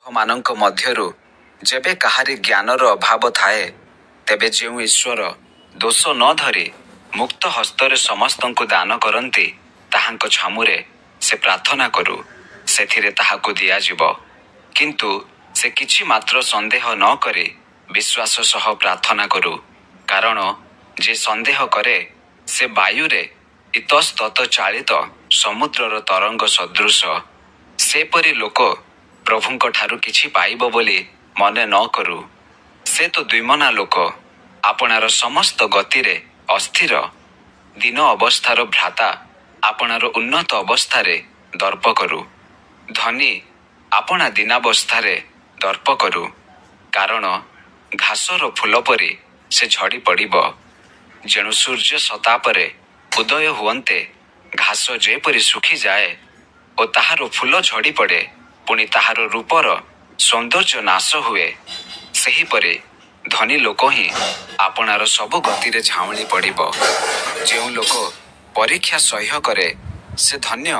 ମାନଙ୍କ ମଧ୍ୟରୁ ଯେବେ କାହାରି ଜ୍ଞାନର ଅଭାବ ଥାଏ, ତେବେ ଯେଉଁ ଈଶ୍ୱର ଦୋଷ ନ ଧରି ମୁକ୍ତ ହସ୍ତରେ ସମସ୍ତଙ୍କୁ ଦାନ କରନ୍ତି, ତାହାଙ୍କ ଛାମୁରେ ସେ ପ୍ରାର୍ଥନା କରୁ, ସେଥିରେ ତାହାକୁ ଦିଆଯିବ। କିନ୍ତୁ ସେ କିଛି ମାତ୍ର ସନ୍ଦେହ ନ କରି ବିଶ୍ୱାସ ସହ ପ୍ରାର୍ଥନା କରୁ, କାରଣ ଯେ ସନ୍ଦେହ କରେ ସେ ବାୟୁରେ ଇତସ୍ତତ ଚାଳିତ ସମୁଦ୍ରର ତରଙ୍ଗ ସଦୃଶ। ସେପରି ଲୋକ ପ୍ରଭୁଙ୍କ ଠାରୁ କିଛି ପାଇବ ବୋଲି ମନେ ନ କରୁ। ସେ ତ ଦ୍ୱିମନା ଲୋକ, ଆପଣାର ସମସ୍ତ ଗତିରେ ଅସ୍ଥିର, ଦୀନ ଅବସ୍ଥାର ଭ୍ରାତା, ଆପଣାର ଉନ୍ନତ ଅବସ୍ଥାରେ ଦର୍ପ କରୁ। ଧନୀ ଆପଣା ଦୀନାବସ୍ଥାରେ ଦର୍ପ କରୁ, କାରଣ ଘାସର ଫୁଲ ପରି ସେ ଝଡ଼ି ପଡ଼ିବ। ଯେଣୁ ସୂର୍ଯ୍ୟ ସତାପରେ ଉଦୟ ହୁଅନ୍ତେ ଘାସ ଯେପରି ଶୁଖିଯାଏ ଓ ତାହାର ଫୁଲ ଝଡ଼ି ପଡ଼େ, ପୁଣି ତାହାର ରୂପର ସୌନ୍ଦର୍ଯ୍ୟ ନାଶ ହୁଏ, ସେହିପରି ଧନୀ ଲୋକ ହିଁ ଆପଣାର ସବୁ ଗତିରେ ଝାଉଁଳି ପଡ଼ିବ। ଯେଉଁ ଲୋକ ପରୀକ୍ଷା ସହ୍ୟ କରେ ସେ ଧନ୍ୟ।